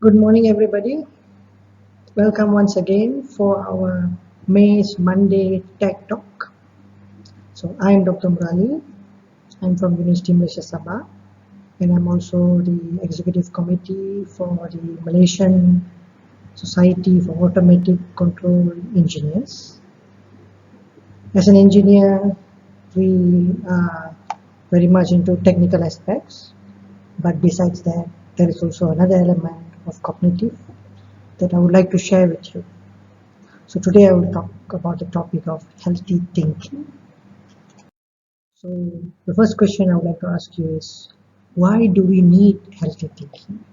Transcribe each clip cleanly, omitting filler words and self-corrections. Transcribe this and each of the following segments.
Good morning, everybody. Welcome once again for our MACE Monday Tech Talk. So, I am Dr. Murali. I'm from Universiti Malaysia Sabah, and I'm also the executive committee for the Malaysian Society for Automatic Control Engineers. As an engineer, we are very much into technical aspects, but besides that, there is also another element of cognitive that I would like to share with you. So today I will talk about the topic of healthy thinking. So the first question I would like to ask you is, why do we need healthy thinking?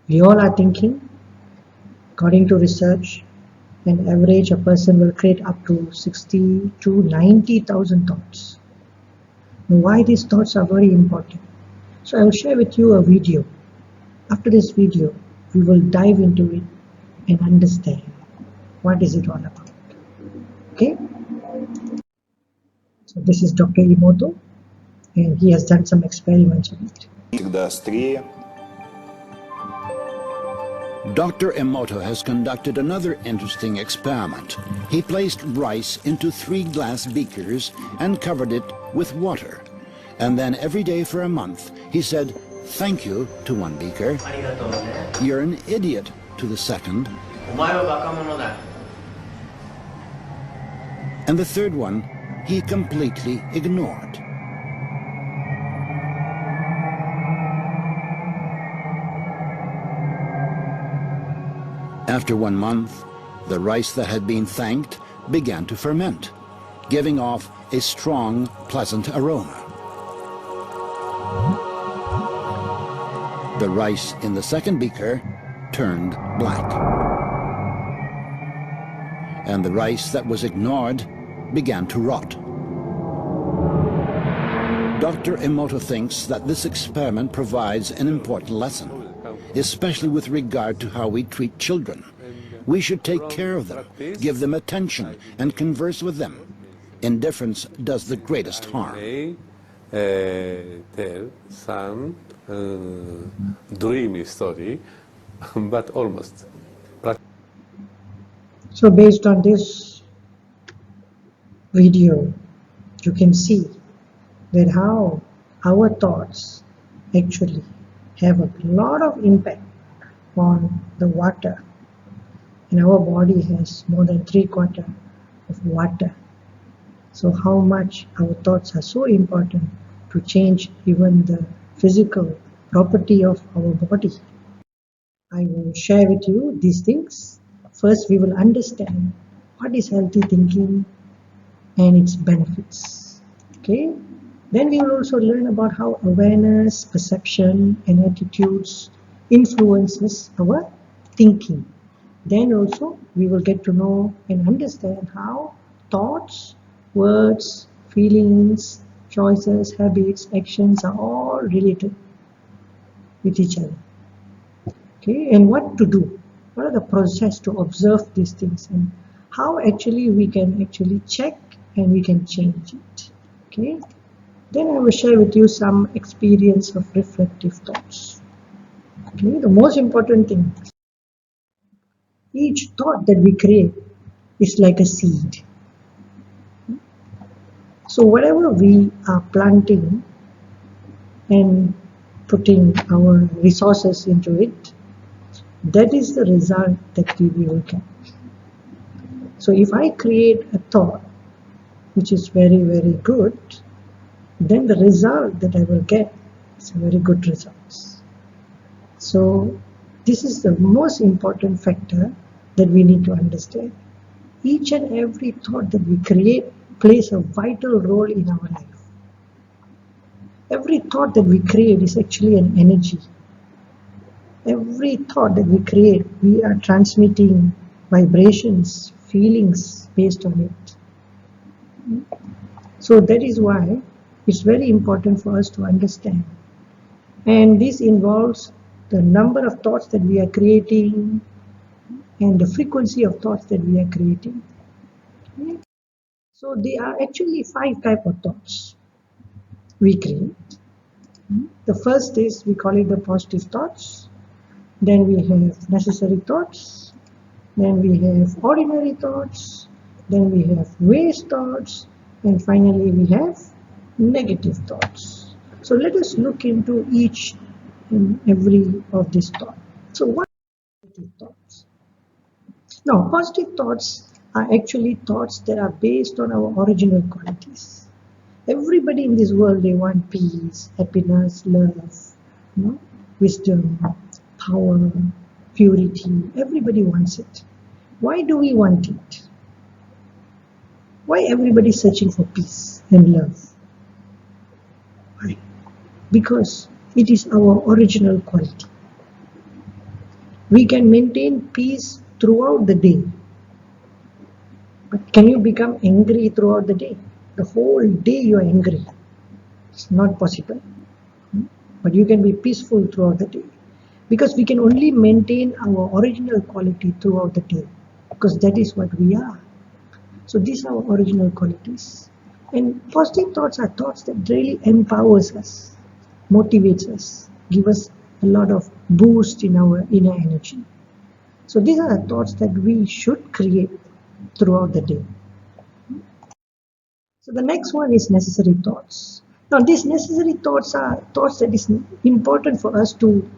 We all are thinking. According to research, an average a person will create up to 60 to 90,000 thoughts. Now, why these thoughts are very important? So I will share with you a video. After this video, we will dive into it and understand what is it all about. Okay? So this is Dr. Emoto, and he has done some experiments on it. Dr. Emoto has conducted another interesting experiment. He placed rice into 3 glass beakers and covered it with water. And then every day for a month, he said, "Thank you" to one beaker, "You're an idiot" to the second, and the third one he completely ignored. After 1 month, the rice that had been thanked began to ferment, giving off a strong, pleasant aroma. The rice in the second beaker turned black, and the rice that was ignored began to rot. Dr. Emoto thinks that this experiment provides an important lesson, especially with regard to how we treat children. We should take care of them, give them attention, and converse with them. Indifference does the greatest harm. Tell some dreamy story, but almost. So based on this video, you can see that how our thoughts actually have a lot of impact on the water. And our body has more than 3/4 of water. So how much our thoughts are so important to change even the physical property of our body. I will share with you these things. First, we will understand what is healthy thinking and its benefits. Okay. Then we will also learn about how awareness, perception, and attitudes influences our thinking. Then also we will get to know and understand how thoughts, words, feelings, choices, habits, actions are all related with each other. Okay, and what to do? What are the process to observe these things and how actually we can actually check and we can change it. Okay. Then I will share with you some experience of reflective thoughts. Okay, the most important thing, each thought that we create is like a seed. So whatever we are planting and putting our resources into it, that is the result that we will get. So if I create a thought which is very, very good, then the result that I will get is a very good results. So this is the most important factor that we need to understand. Each and every thought that we create plays a vital role in our life. Every thought that we create is actually an energy. Every thought that we create, we are transmitting vibrations, feelings based on it. So that is why it's very important for us to understand. And this involves the number of thoughts that we are creating and the frequency of thoughts that we are creating. Okay? So there are actually 5 types of thoughts we create. The first is, we call it the positive thoughts. then we have necessary thoughts, then we have ordinary thoughts, then we have waste thoughts, and finally we have negative thoughts. So let us look into each and every of these thoughts. So what are positive thoughts? Now, positive thoughts are actually thoughts that are based on our original qualities. Everybody in this world, they want peace, happiness, love, wisdom, power, purity. Everybody wants it. Why do we want it? Why everybody searching for peace and love? Why? Because it is our original quality. We can maintain peace throughout the day. But can you become angry throughout the day? The whole day you are angry. It's not possible. But you can be peaceful throughout the day. Because we can only maintain our original quality throughout the day. Because that is what we are. So these are our original qualities. And positive thoughts are thoughts that really empowers us, motivates us, give us a lot of boost in our inner energy. So these are the thoughts that we should create throughout the day. So the next one is necessary thoughts. Now these necessary thoughts are thoughts that is important for us to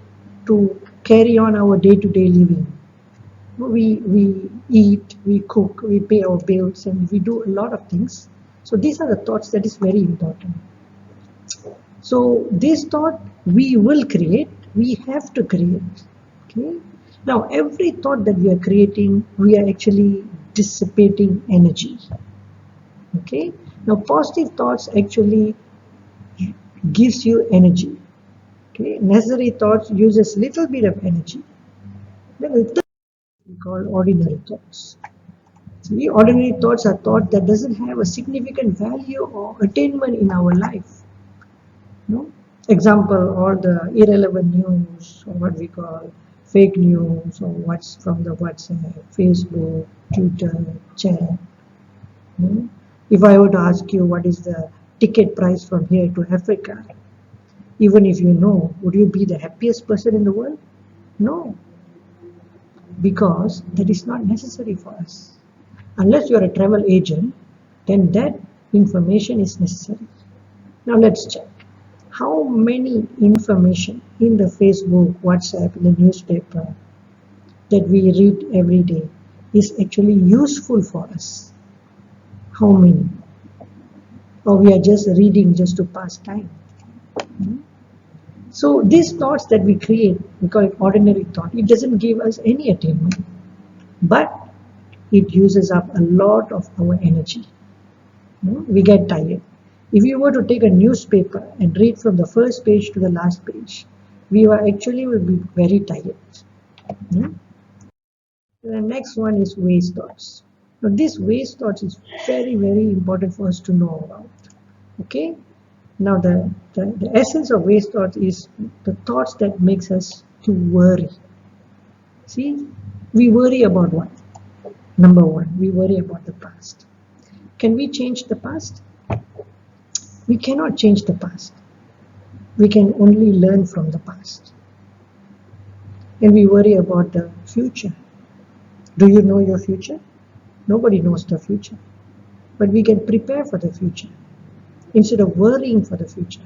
carry on our day-to-day living. We eat, we cook, we pay our bills, and we do a lot of things. So these are the thoughts that is very important. So this thought we will create, we have to create. Okay. Now every thought that we are creating, we are actually dissipating energy. Okay. Now positive thoughts actually gives you energy. Okay. Necessary thoughts uses little bit of energy. Then the third we call ordinary thoughts. See, ordinary thoughts are thought that doesn't have a significant value or attainment in our life. No? Example, all the irrelevant news, or what we call fake news, or what's from the WhatsApp, Facebook, Twitter, chat. No? If I were to ask you what is the ticket price from here to Africa, even if you know, would you be the happiest person in the world? No, because that is not necessary for us. Unless you are a travel agent, then that information is necessary. Now let's check. How many information in the Facebook, WhatsApp, in the newspaper that we read every day is actually useful for us? How many? Or we are just reading just to pass time? So these thoughts that we create, we call it ordinary thought. It doesn't give us any attainment, but it uses up a lot of our energy. We get tired. If you were to take a newspaper and read from the first page to the last page, we will be very tired. The next one is waste thoughts. Now this waste thoughts is very, very important for us to know about. Okay. Now the essence of waste thoughts is the thoughts that makes us to worry. See, we worry about what? Number one, we worry about the past. Can we change the past? We cannot change the past. We can only learn from the past. And we worry about the future. Do you know your future? Nobody knows the future. But we can prepare for the future instead of worrying for the future.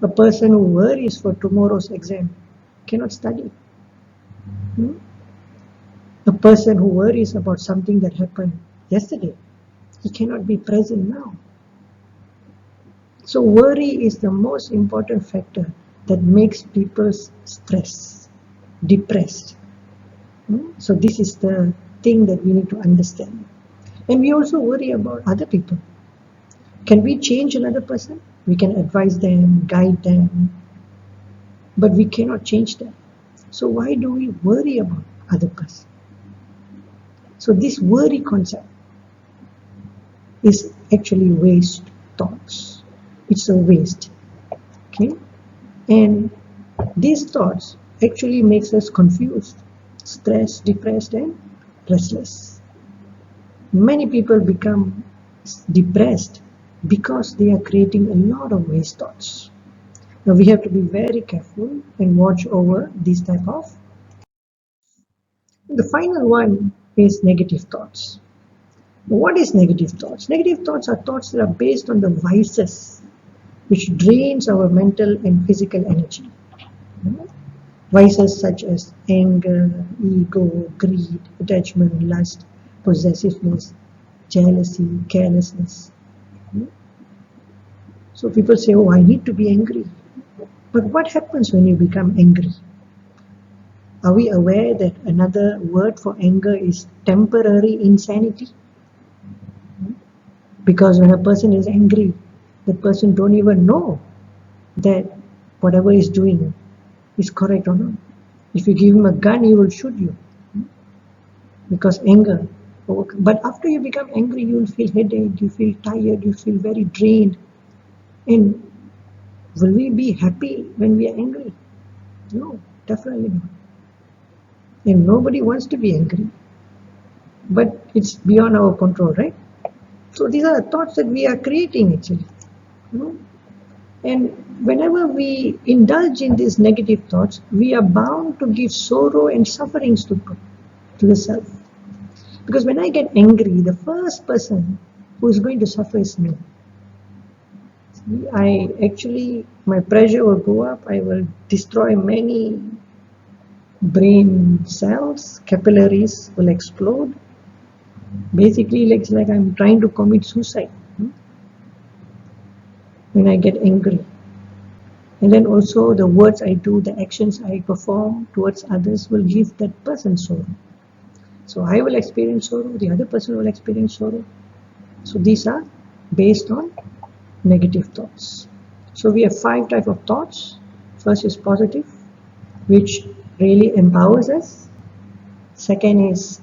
A person who worries for tomorrow's exam cannot study. A person who worries about something that happened yesterday, he cannot be present now. So worry is the most important factor that makes people stressed, depressed. So this is the thing that we need to understand. And we also worry about other people. Can we change another person? We can advise them, guide them, but we cannot change them. So why do we worry about other person? So this worry concept is actually waste thoughts. It's a waste. Okay? And these thoughts actually makes us confused, stressed, depressed, and restless. Many people become depressed because they are creating a lot of waste thoughts. Now we have to be very careful and watch over these type of The final one is negative thoughts. What is negative thoughts? Negative thoughts are thoughts that are based on the vices which drains our mental and physical energy. Vices such as anger, ego, greed, attachment, lust, possessiveness, jealousy, carelessness. So people say, oh, I need to be angry. But what happens when you become angry? Are we aware that another word for anger is temporary insanity? Because when a person is angry, the person don't even know that whatever he's doing is correct or not. If you give him a gun, he will shoot you. Because anger. But after you become angry, you will feel headache, you feel tired, you feel very drained. And will we be happy when we are angry? No, definitely not. And nobody wants to be angry. But it's beyond our control, right? So these are the thoughts that we are creating actually. And whenever we indulge in these negative thoughts, we are bound to give sorrow and sufferings to the self. Because when I get angry, the first person who is going to suffer is me. My pressure will go up, I will destroy many brain cells, capillaries will explode. Basically, it's like I'm trying to commit suicide when I get angry. And then also the words I do, the actions I perform towards others will give that person sorrow. So I will experience sorrow, the other person will experience sorrow. So these are based on negative thoughts. So we have 5 types of thoughts. First is positive, which really empowers us. Second is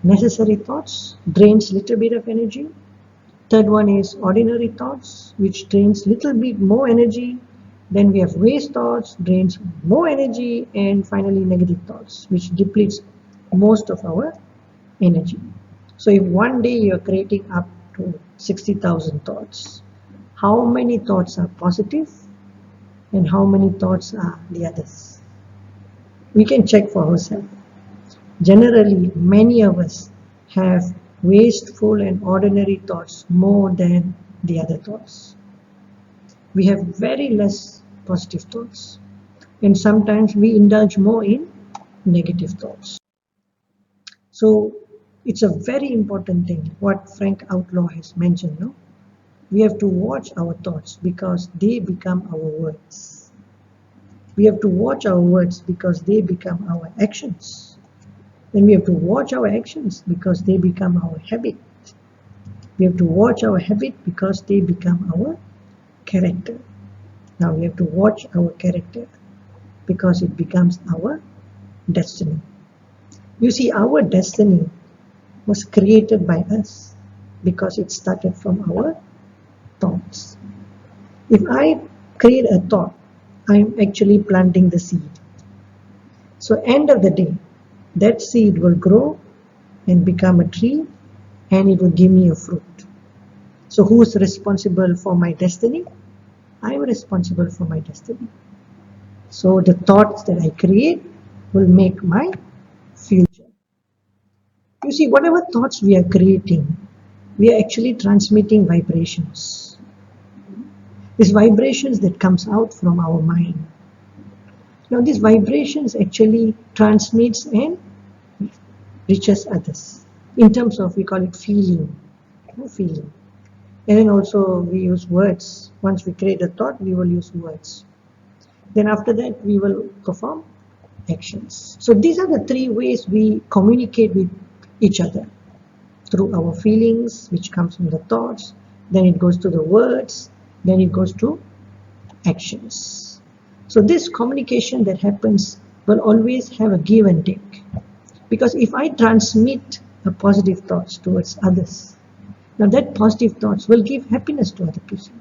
necessary thoughts, drains little bit of energy. Third one is ordinary thoughts, which drains little bit more energy. Then we have waste thoughts, drains more energy. And finally negative thoughts, which depletes most of our energy. So if one day you're creating up to 60,000 thoughts, how many thoughts are positive and how many thoughts are the others? We can check for ourselves. Generally, many of us have wasteful and ordinary thoughts more than the other thoughts. We have very less positive thoughts, and sometimes we indulge more in negative thoughts. So it's a very important thing what Frank Outlaw has mentioned. No? We have to watch our thoughts because they become our words. We have to watch our words because they become our actions. Then we have to watch our actions because they become our habit. We have to watch our habit because they become our character. Now we have to watch our character because it becomes our destiny. You see, our destiny was created by us because it started from our thoughts. If I create a thought, I'm actually planting the seed. So end of the day, that seed will grow and become a tree and it will give me a fruit. So who is responsible for my destiny? I am responsible for my destiny. So the thoughts that I create will make my future. You see, whatever thoughts we are creating, we are actually transmitting vibrations. These vibrations that comes out from our mind. Now these vibrations actually transmits and reaches others. In terms of, we call it feeling. Feeling. And then also we use words. Once we create a thought, we will use words. Then after that, we will perform actions. So these are the 3 ways we communicate with each other. Through our feelings, which comes from the thoughts, then it goes to the words, then it goes to actions. So this communication that happens will always have a give and take. Because if I transmit a positive thoughts towards others, now that positive thoughts will give happiness to other people.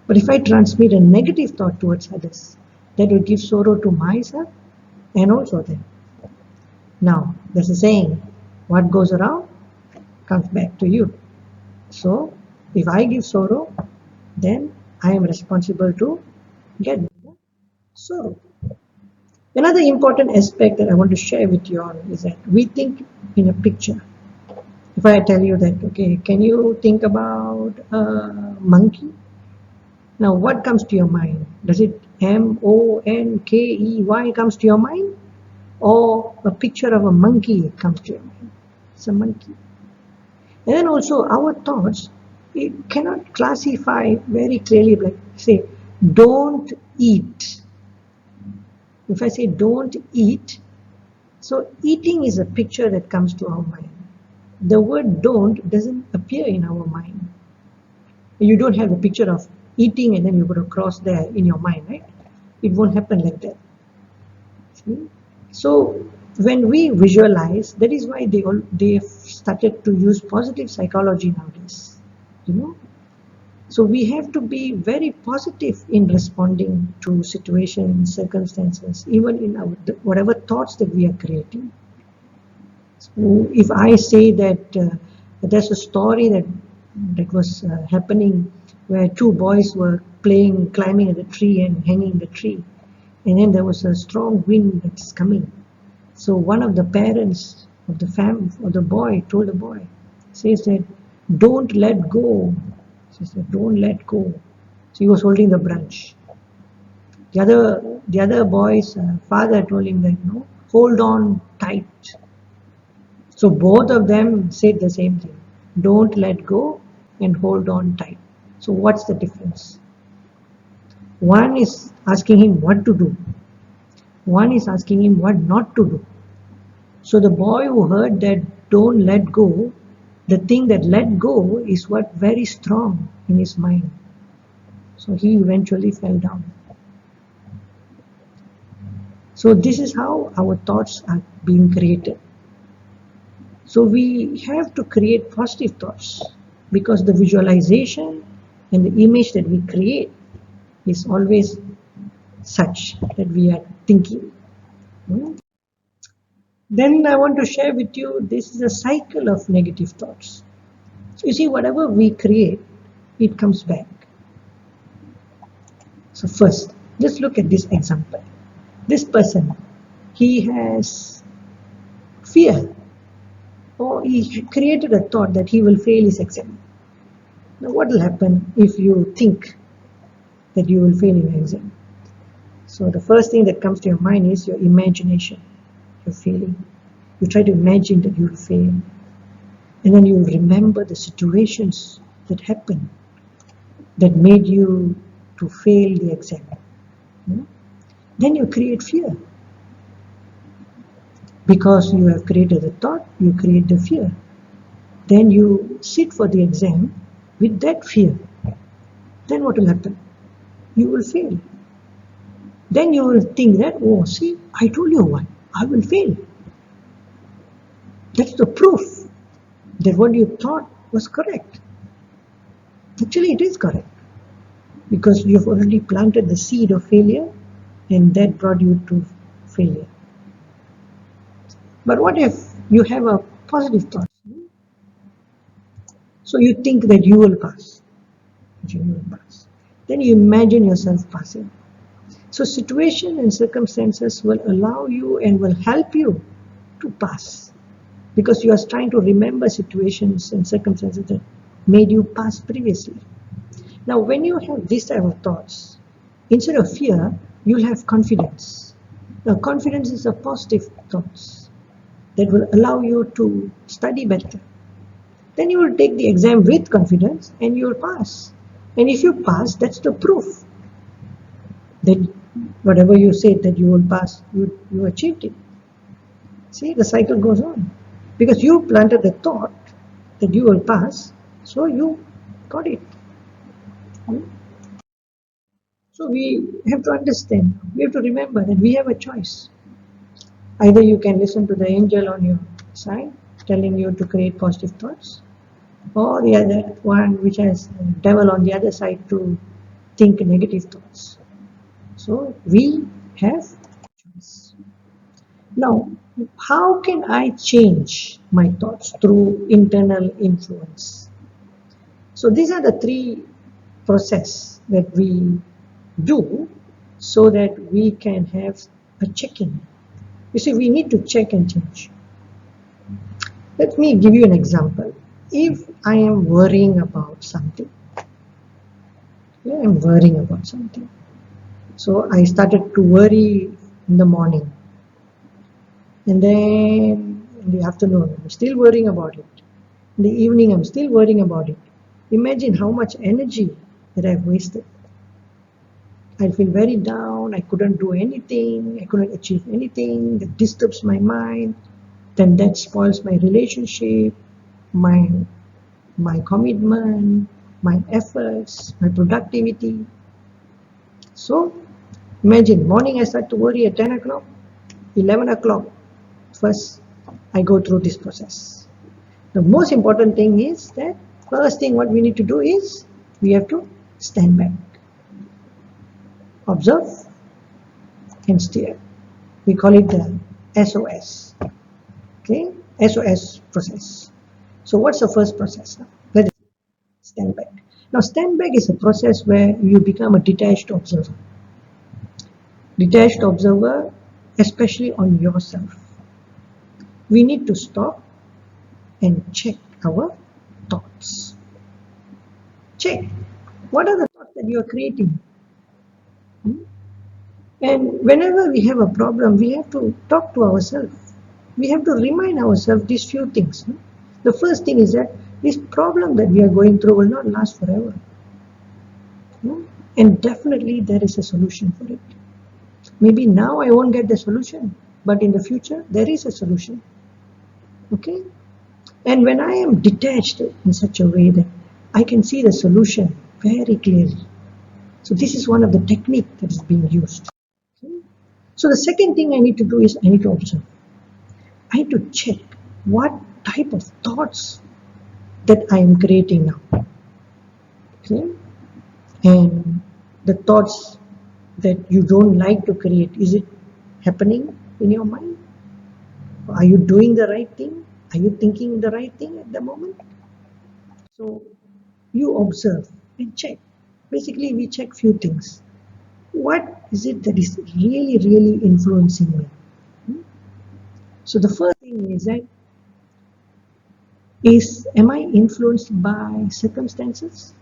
But if I transmit a negative thought towards others, that will give sorrow to myself and also them. Now, there's a saying, what goes around comes back to you. So, if I give sorrow, then I am responsible to get sorrow. Another important aspect that I want to share with you all is that we think in a picture. If I tell you that, okay, can you think about a monkey? Now, what comes to your mind? Does it Monkey comes to your mind? Or a picture of a monkey comes to your mind? It's a monkey. And then also our thoughts, it cannot classify very clearly, like say, don't eat. If I say don't eat, so eating is a picture that comes to our mind. The word don't doesn't appear in our mind. You don't have the picture of eating and then you put a cross there in your mind, right? It won't happen like that. See? So when we visualize, that is why they've started to use positive psychology nowadays. You know, so we have to be very positive in responding to situations, circumstances, even in our whatever thoughts that we are creating. So if I say that there's a story that was happening where two boys were playing, climbing at the tree and hanging the tree, and then there was a strong wind that's coming. So one of the parents of the boy told the boy, says that, "Don't let go." She said, "Don't let go." So he was holding the branch. The other boy's father told him that, "No, hold on tight." So both of them said the same thing. Don't let go and hold on tight. So what's the difference? One is asking him what to do. One is asking him what not to do. So the boy who heard that don't let go, the thing that let go is what very strong in his mind. So he eventually fell down. So this is how our thoughts are being created. So we have to create positive thoughts because the visualization and the image that we create is always such that we are thinking. Then I want to share with you, this is a cycle of negative thoughts. So you see, whatever we create, it comes back. So first, just look at this example. This person, he has fear, or he created a thought that he will fail his exam. Now what will happen if you think that you will fail in your exam? So the first thing that comes to your mind is your imagination. You're failing. You try to imagine that you'll fail. And then you remember the situations that happened that made you to fail the exam. Then you create fear. Because you have created the thought, you create the fear. Then you sit for the exam with that fear. Then what will happen? You will fail. Then you will think that, oh, see, I told you what, I will fail. That's the proof that what you thought was correct. Actually, it is correct because you've already planted the seed of failure and that brought you to failure. But what if you have a positive thought? So you think that you will pass. Then you imagine yourself passing. So situation and circumstances will allow you and will help you to pass because you are trying to remember situations and circumstances that made you pass previously. Now when you have this type of thoughts, instead of fear, you'll have confidence. Now confidence is a positive thoughts that will allow you to study better. Then you will take the exam with confidence and you will pass. And if you pass, that's the proof that whatever you said that you will pass, you achieved it. See, the cycle goes on. Because you planted the thought that you will pass, so you got it. So we have to understand, we have to remember that we have a choice. Either you can listen to the angel on your side telling you to create positive thoughts, or the other one which has the devil on the other side to think negative thoughts. So we have choice. Now, how can I change my thoughts through internal influence? So these are the three processes that we do so that we can have a checking. You see, we need to check and change. Let me give you an example. If I am worrying about something, yeah, I'm worrying about something. So I started to worry in the morning, and then in the afternoon, I'm still worrying about it. In the evening, I'm still worrying about it. Imagine how much energy that I've wasted. I feel very down. I couldn't do anything. I couldn't achieve anything. That disturbs my mind. Then that spoils my relationship, my commitment, my efforts, my productivity. So imagine morning I start to worry at 10 o'clock, 11 o'clock. First, I go through this process. The most important thing is that first thing what we need to do is we have to stand back, observe and steer. We call it the SOS. Okay, SOS process. So what's the first process now? Let us stand back. Now stand back is a process where you become a detached observer. Detached observer, especially on yourself. We need to stop and check our thoughts. Check. What are the thoughts that you are creating? And whenever we have a problem, we have to talk to ourselves. We have to remind ourselves these few things. The first thing is that this problem that we are going through will not last forever. And definitely there is a solution for it. Maybe now I won't get the solution, but in the future there is a solution. Okay? And when I am detached in such a way that I can see the solution very clearly. So this is one of the technique that is being used. Okay? So the second thing I need to do is I need to observe. I need to check what type of thoughts that I am creating now. Okay? And the thoughts that you don't like to create, is it happening in your mind? Are you doing the right thing? Are you thinking the right thing at the moment? So you observe and check. Basically, we check few things. What is it that is really influencing me? So the first thing is that am I influenced by circumstances?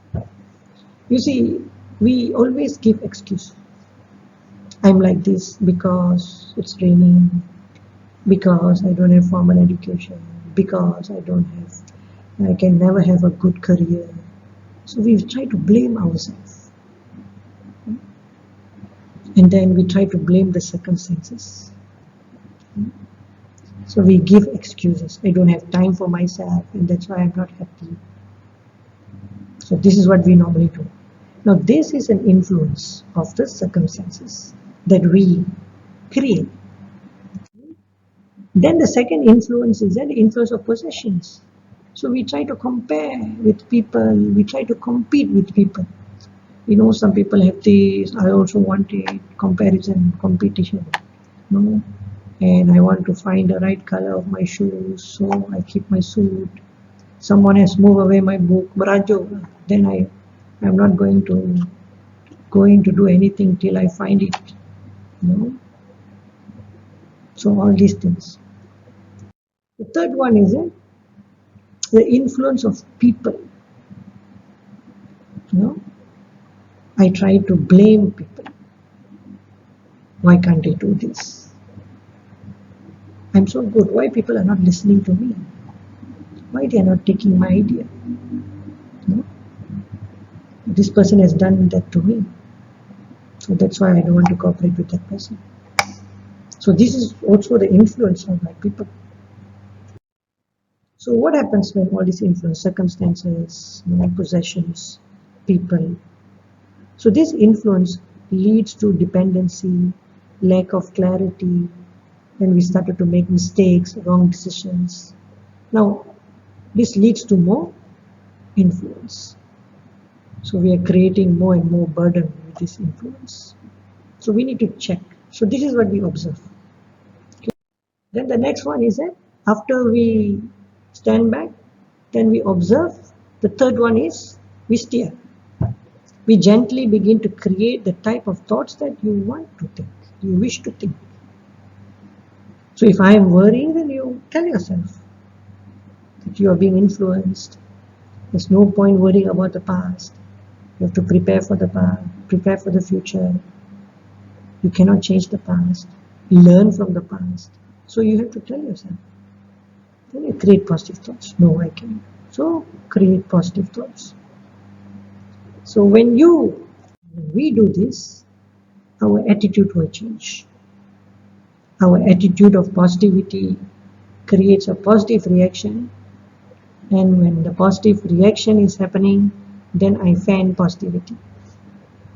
You see, we always give excuse. I'm like this because it's raining, because I don't have formal education, because I can never have a good career. So we try to blame ourselves. And then we try to blame the circumstances. So we give excuses. I don't have time for myself, and that's why I'm not happy. So this is what we normally do. Now this is an influence of the circumstances that we create. Then the second influence is the influence of possessions. So we try to compare with people, we try to compete with people. You know, some people have this, I also want it, comparison, competition. No? And I want to find the right color of my shoes, so I keep my suit. Someone has moved away my book, Barajo, then I'm not going to do anything till I find it. No? So all these things. The third one is the influence of people. I try to blame people. Why can't I do this? I'm so good. Why people are not listening to me? Why they are not taking my idea? This person has done that to me. So that's why I don't want to cooperate with that person. So this is also the influence of my people. So what happens when all these influence, circumstances, possessions, people? So this influence leads to dependency, lack of clarity, when we started to make mistakes, wrong decisions. Now, this leads to more influence. So we are creating more and more burden with this influence. So we need to check. So this is what we observe. Okay. Then the next one is that after we stand back, then we observe. The third one is we steer. We gently begin to create the type of thoughts that you want to think, you wish to think. So if I am worrying, then you tell yourself that you are being influenced. There's no point worrying about the past. You have to prepare for the past, prepare for the future. You cannot change the past. Learn from the past. So you have to tell yourself. Then you create positive thoughts. No, I cannot. So create positive thoughts. So when we do this, our attitude will change. Our attitude of positivity creates a positive reaction, and when the positive reaction is happening, then I fan positivity.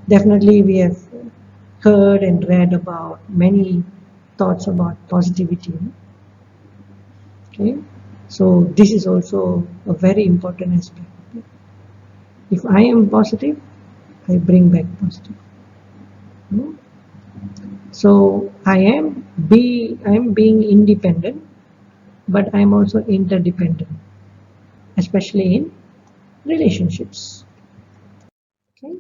Definitely we have heard and read about many thoughts about positivity. Okay, so this is also a very important aspect. If I am positive, I bring back positive. So I am being independent, but I am also interdependent, especially in relationships. Okay.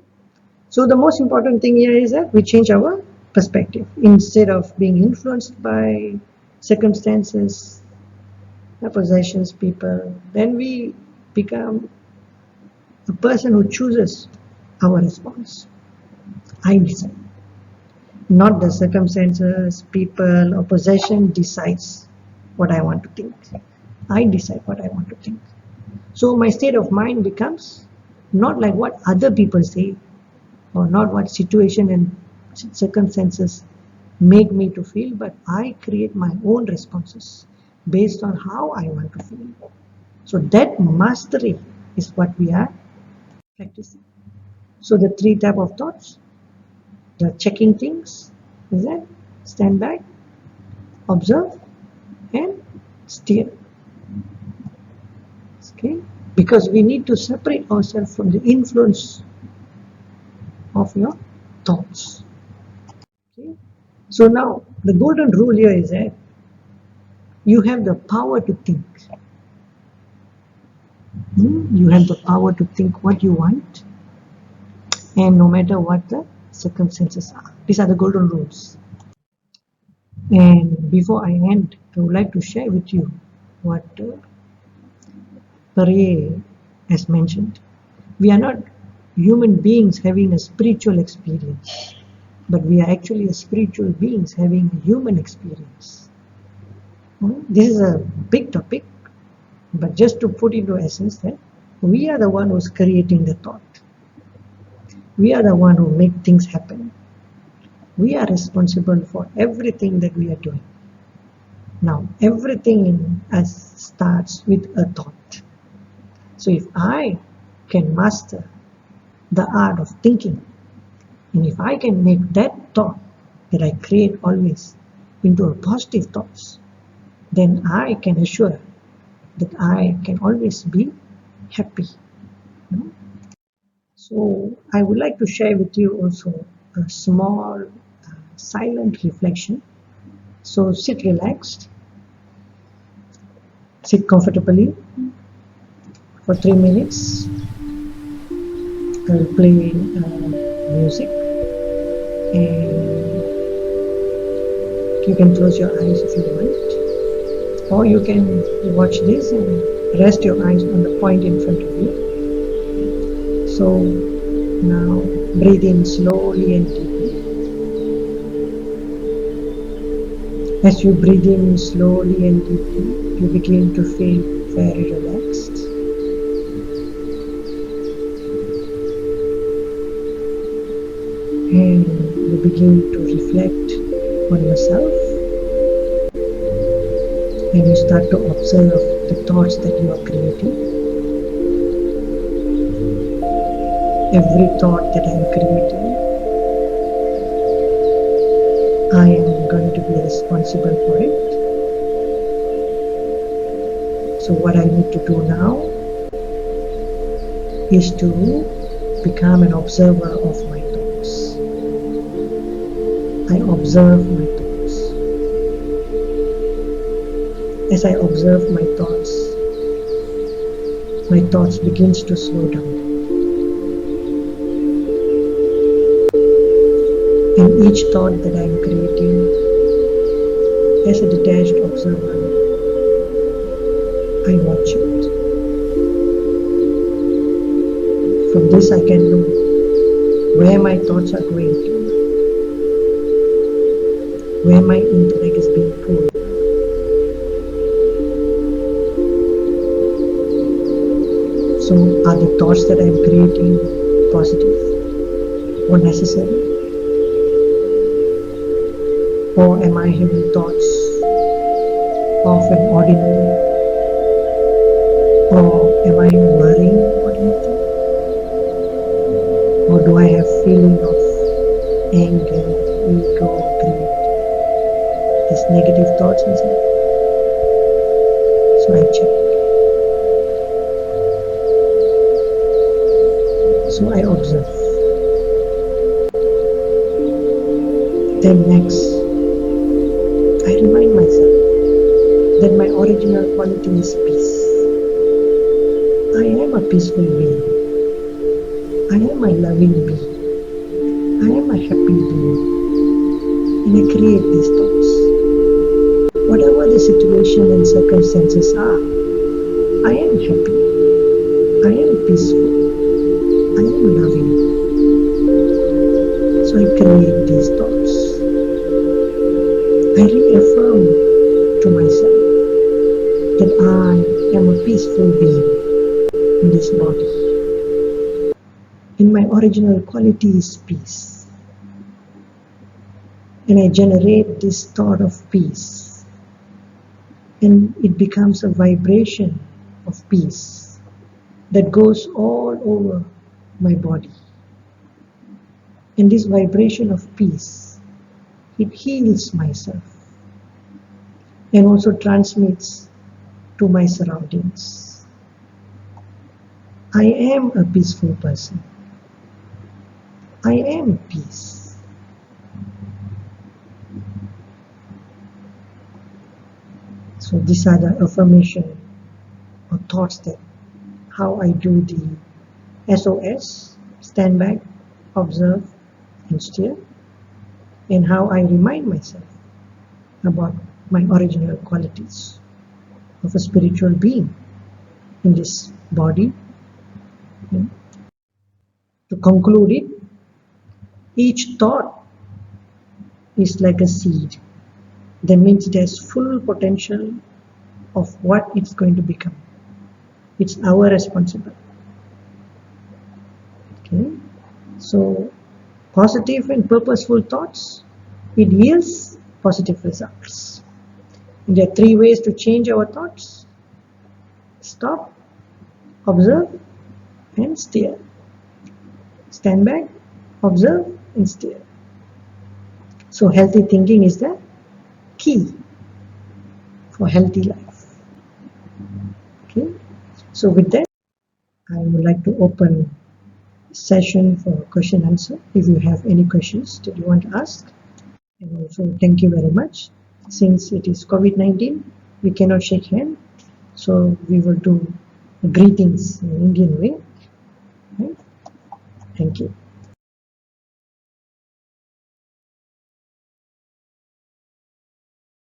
So the most important thing here is that we change our perspective. Instead of being influenced by circumstances, possessions, people, then we become a person who chooses our response. I decide. Not the circumstances, people, or possession decides what I want to think. I decide what I want to think. So my state of mind becomes not like what other people say, or not what situation and circumstances make me to feel, but I create my own responses based on how I want to feel. So that mastery is what we are practicing. So the three type of thoughts, the checking things, is that stand back, observe, and steer. Okay, because we need to separate ourselves from the influence of your thoughts. Okay, so now the golden rule here is that you have the power to think. You have the power to think what you want, and no matter what the circumstances are. These are the golden rules. And before I end, I would like to share with you what Prof has mentioned. We are not human beings having a spiritual experience, but we are actually a spiritual beings having a human experience. This is a big topic, but just to put into essence that we are the one who's creating the thought. We are the one who make things happen. We are responsible for everything that we are doing. Now, everything in us starts with a thought. So if I can master the art of thinking, and if I can make that thought that I create always into a positive thoughts, then I can assure that I can always be happy. So I would like to share with you also a small silent reflection. So sit relaxed, sit comfortably for 3 minutes. I will play music, and you can close your eyes if you want, or you can watch this and rest your eyes on the point in front of you. So now breathe in slowly and deeply. As you breathe in slowly and deeply, you begin to feel very relaxed. And you begin to reflect on yourself. And you start to observe the thoughts that you are creating. Every thought that I am creating, I am going to be responsible for it. So what I need to do now is to become an observer of my thoughts. I observe my thoughts. As I observe my thoughts begins to slow down. And each thought that I am creating as a detached observer, I watch it. From this I can know where my thoughts are going to, where my intellect is being pulled. So are the thoughts that I am creating positive or necessary? Or am I having thoughts of an ordinary? Or am I worrying about anything? Or do I have feeling of anger, ego, greed? These negative thoughts inside. So I check. So I observe. Then next, I remind myself that my original quality is peace. I am a peaceful being. I am a loving being. I am a happy being. And I create these thoughts. Whatever the situation and circumstances are, I am happy. I am peaceful. I am loving. So I create these thoughts. I reaffirm to myself that I am a peaceful being in this body. And my original quality is peace. And I generate this thought of peace. And it becomes a vibration of peace that goes all over my body. And this vibration of peace, it heals myself and also transmits to my surroundings. I am a peaceful person. I am peace. So these are the affirmation or thoughts that how I do the SOS, stand back, observe and steer, and how I remind myself about my original qualities of a spiritual being in this body. To conclude it, each thought is like a seed. That means it has full potential of what it's going to become. It's our responsibility. Okay? So, positive and purposeful thoughts, it yields positive results. And there are 3 ways to change our thoughts. Stop, observe, and steer. Stand back, observe, and steer. So healthy thinking is the key for healthy life. Okay. So with that, I would like to open session for question answer. If you have any questions that you want to ask, and also thank you very much. Since it is COVID-19, we cannot shake hands, so we will do greetings in Indian way. Right? Thank you.